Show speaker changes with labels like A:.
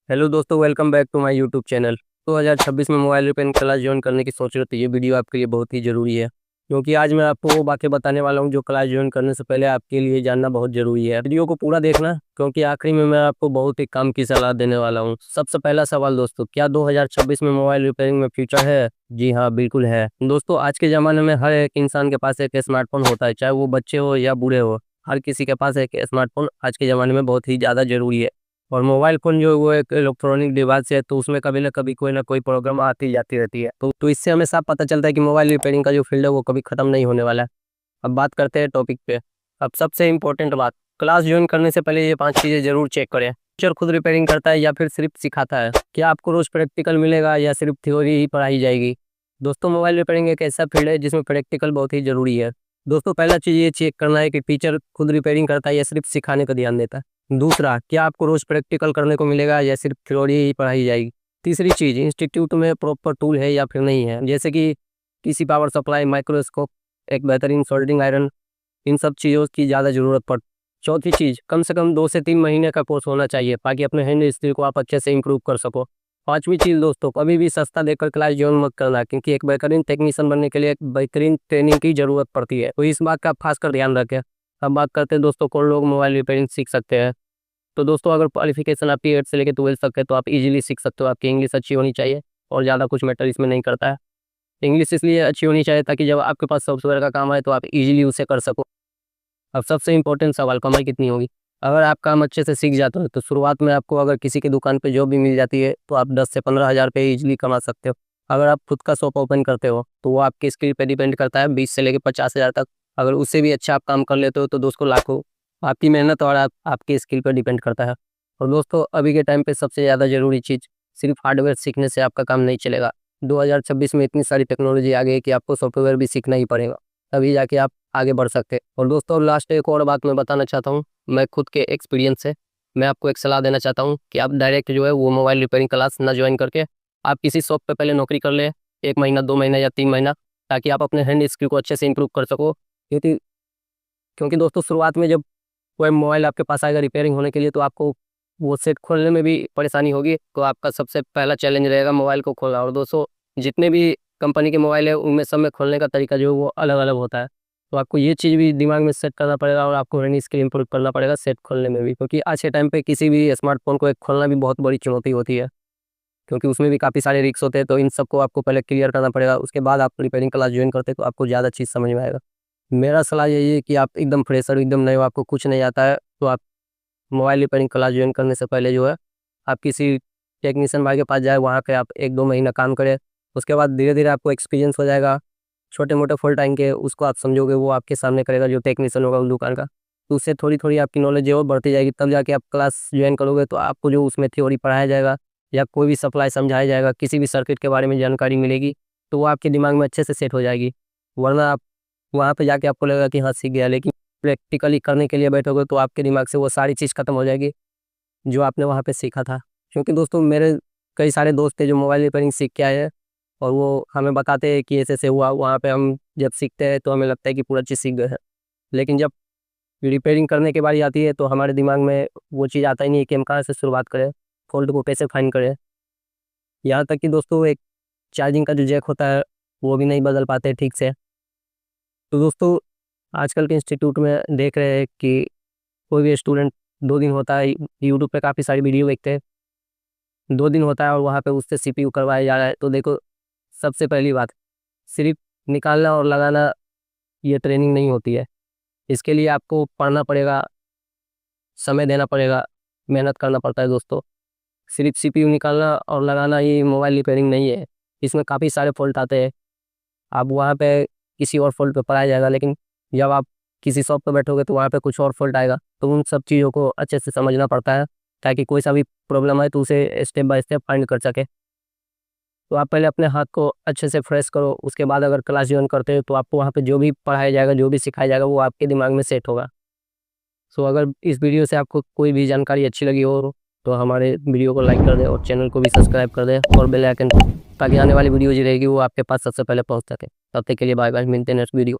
A: Hello दोस्तों, welcome back to my YouTube channel. 2026 में mobile repairing class join करने की सोच रहे थे। ये वीडियो आपके लिए बहुत ही ज़रूरी है, क्योंकि आज मैं आपको वो बातें बताने वाला हूँ जो क्लास ज्वाइन करने से पहले आपके लिए जानना बहुत ज़रूरी है। वीडियो को पूरा देखना, क्योंकि आखिरी में मैं आपको बहुत ही काम की सलाह देने वाला हूँ। सबसे पहला सवाल दोस्तों, क्या 2026 में मोबाइल रिपेयरिंग में फ्यूचर है? जी हाँ, बिल्कुल है दोस्तों। आज के ज़माने में हर एक इंसान के पास एक स्मार्टफोन होता है, चाहे वो बच्चे हो या बूढ़े हो। हर किसी के पास एक स्मार्टफोन आज के ज़माने में बहुत ही ज़्यादा ज़रूरी है। और मोबाइल फ़ोन जो है वो एक इलेक्ट्रॉनिक डिवाइस है, तो उसमें कभी ना कोई प्रॉब्लम आती जाती रहती है। तो इससे हमें साफ पता चलता है कि मोबाइल रिपेयरिंग का जो फ़ील्ड है वो कभी ख़त्म नहीं होने वाला है। अब बात करते हैं टॉपिक पे। अब सबसे इम्पोर्टेंट बात, क्लास जॉइन करने से पहले ये 5 चीज़ें ज़रूर चेक करें। टीचर खुद रिपेयरिंग करता है या फिर सिर्फ सिखाता है? क्या आपको रोज़ प्रैक्टिकल मिलेगा या सिर्फ थ्योरी ही पढ़ाई जाएगी? दोस्तों, मोबाइल रिपेयरिंग एक ऐसा फील्ड है जिसमें प्रैक्टिकल बहुत ही ज़रूरी है। दोस्तों, पहला चीज़ ये चेक करना है कि टीचर खुद रिपेयरिंग करता है या सिर्फ सिखाने पर ध्यान देता है। दूसरा, क्या आपको रोज़ प्रैक्टिकल करने को मिलेगा या सिर्फ थ्योरी ही पढ़ाई जाएगी? तीसरी चीज़, इंस्टीट्यूट में प्रॉपर टूल है या फिर नहीं है, जैसे कि पीसी पावर सप्लाई, माइक्रोस्कोप, एक बेहतरीन सोल्डरिंग आयरन। इन सब चीज़ों की ज़्यादा ज़रूरत पड़। चौथी चीज़, कम से कम 2 से 3 महीने का कोर्स होना चाहिए, ताकि अपने हैंड स्किल को आप अच्छे से इम्प्रूव कर सको। पाँचवीं चीज़ दोस्तों, कभी भी सस्ता देकर क्लास जॉइन मत करना, क्योंकि एक बेहतरीन टेक्नीशियन बनने के लिए एक बेहतरीन ट्रेनिंग की ज़रूरत पड़ती है, तो इस बात का आप खासकर ध्यान रखें। अब बात करते हैं दोस्तों, कौन लोग मोबाइल रिपेयरिंग सीख सकते हैं। तो दोस्तों, अगर क्वालिफिकेशन आपकी 8 से लेकर 12 तक है तो आप इजीली सीख सकते हो। आपकी इंग्लिश अच्छी होनी चाहिए और ज़्यादा कुछ मैटर इसमें नहीं करता है। इंग्लिश इसलिए अच्छी होनी चाहिए ताकि जब आपके पास सॉफ्टवेयर का काम आए तो आप इजीली उसे कर सको। अब सबसे इम्पोर्टेंट सवाल, कमाई कितनी होगी? अगर आप काम अच्छे से सीख जाते हो तो शुरुआत में आपको अगर किसी की दुकान पे जॉब भी मिल जाती है तो आप 10 से 15 हज़ार रुपये ईजिली कमा सकते हो। अगर आप खुद का शॉप ओपन करते हो तो वो आपकी स्किल पे डिपेंड करता है, 20 से लेकर 50 हज़ार तक। अगर उससे भी अच्छा आप काम कर लेते हो तो दोस्तों लाखों। आपकी मेहनत और आपकी स्किल पर डिपेंड करता है। और दोस्तों, अभी के टाइम पे सबसे ज़्यादा ज़रूरी चीज़, सिर्फ हार्डवेयर सीखने से आपका काम नहीं चलेगा। 2026 में इतनी सारी टेक्नोलॉजी आ गई है कि आपको सॉफ्टवेयर भी सीखना ही पड़ेगा, तभी जाके आप आगे बढ़ सकते हैं। और दोस्तों, लास्ट एक और बात मैं बताना चाहता हूँ। मैं खुद के एक्सपीरियंस से मैं आपको एक सलाह देना चाहता हूँ कि आप डायरेक्ट जो है वो मोबाइल रिपेयरिंग क्लास ना ज्वाइन करके आप किसी शॉप पे पहले नौकरी कर लें, 1 महीना, 2 महीना या 3 महीना, ताकि आप अपने हैंड स्किल को अच्छे से इंप्रूव कर सको। क्योंकि क्योंकि दोस्तों, शुरुआत में जब कोई मोबाइल आपके पास आएगा रिपेयरिंग होने के लिए तो आपको वो सेट खोलने में भी परेशानी होगी। तो आपका सबसे पहला चैलेंज रहेगा मोबाइल को खोलना। और दोस्तों, जितने भी कंपनी के मोबाइल है उनमें सब में खोलने का तरीका जो है वो अलग अलग होता है। तो आपको ये चीज़ भी दिमाग में सेट करना पड़ेगा और आपको रनिंग स्किल इंप्रूव करना पड़ेगा सेट खोलने में भी, क्योंकि आज के टाइम पे किसी भी स्मार्टफोन को एक खोलना भी बहुत बड़ी चुनौती होती है, क्योंकि उसमें भी काफ़ी सारे रिस्क होते हैं। तो इन सबको आपको पहले क्लियर करना पड़ेगा, उसके बाद आप रिपेयरिंग क्लास ज्वाइन करते हैं तो आपको ज़्यादा चीज़ समझ में आएगा। मेरा सलाह यही है कि आप एकदम फ्रेशर, एकदम नए हो, आपको कुछ नहीं आता है, तो आप मोबाइल रिपेयरिंग क्लास ज्वाइन करने से पहले जो है आप किसी टेक्नीशियन भाई के पास जाए, वहाँ पे आप 1-2 महीना काम करें। उसके बाद धीरे-धीरे आपको एक्सपीरियंस हो जाएगा। छोटे-मोटे फ़ॉल्ट आएँगे उसको आप समझोगे, वो आपके सामने करेगा जो टेक्नीशियन होगा उस दुकान का। तो उससे थोड़ी-थोड़ी आपकी नॉलेज जो है वो बढ़ती जाएगी, तब जाके आप क्लास जॉइन करोगे तो आपको जो उसमें थ्योरी पढ़ाया जाएगा या कोई भी सप्लाई समझाया जाएगा, किसी भी सर्किट के बारे में जानकारी मिलेगी, तो वो आपके दिमाग में अच्छे से सेट हो जाएगी। वरना आप वहाँ पे जाके आपको लगेगा कि हाँ, सीख गया, लेकिन प्रैक्टिकली करने के लिए बैठोगे तो आपके दिमाग से वो सारी चीज़ खत्म हो जाएगी जो आपने वहाँ पे सीखा था। क्योंकि दोस्तों, मेरे कई सारे दोस्त थे जो मोबाइल रिपेयरिंग सीख के आए हैं और वो हमें बताते हैं कि ऐसे-ऐसे हुआ। वहाँ पे हम जब सीखते हैं तो हमें लगता है कि पूरा चीज़ सीख गए हैं। लेकिन जब रिपेयरिंग करने की बारी आती है तो हमारे दिमाग में वो चीज़ आता ही नहीं है कि हम कहाँ से शुरुआत करें, फ़ॉल्ट को कैसे फाइंड करें। यहाँ तक कि दोस्तों, एक चार्जिंग का जो जैक होता है वो भी नहीं बदल पाते ठीक से। तो दोस्तों, आजकल के इंस्टीट्यूट में देख रहे हैं कि कोई भी स्टूडेंट 2 दिन होता है, यूट्यूब पे काफ़ी सारी वीडियो देखते हैं, 2 दिन होता है और वहाँ पे उससे सीपीयू करवाया जा रहा है। तो देखो, सबसे पहली बात, सिर्फ़ निकालना और लगाना ये ट्रेनिंग नहीं होती है। इसके लिए आपको पढ़ना पड़ेगा, समय देना पड़ेगा, मेहनत करना पड़ता है दोस्तों। सिर्फ़ सीपीयू निकालना और लगाना ये मोबाइल रिपेयरिंग नहीं है। इसमें काफ़ी सारे फ़ॉल्ट आते हैं। आप वहाँ पे किसी और फ़ॉल्ट पे पढ़ाया जाएगा, लेकिन जब आप किसी शॉप पे बैठोगे तो वहाँ पे कुछ और फ़ॉल्ट आएगा। तो उन सब चीज़ों को अच्छे से समझना पड़ता है, ताकि कोई सा भी प्रॉब्लम आए तो उसे स्टेप बाय स्टेप फाइंड कर सकें। तो आप पहले अपने हाथ को अच्छे से फ्रेश करो, उसके बाद अगर क्लास जॉइन करते हो तो आपको वहाँ पे जो भी पढ़ाया जाएगा, जो भी सिखाया जाएगा वो आपके दिमाग में सेट होगा। सो अगर इस वीडियो से आपको कोई भी जानकारी अच्छी लगी हो तो हमारे वीडियो को लाइक कर दें और चैनल को भी सब्सक्राइब कर दें और बेल आइकन, ताकि आने वाली वीडियो जो रहेगी वो आपके पास सबसे पहले पहुँच सके। तब तक के लिए बाय बाय, मिलते हैं नेक्स्ट वीडियो।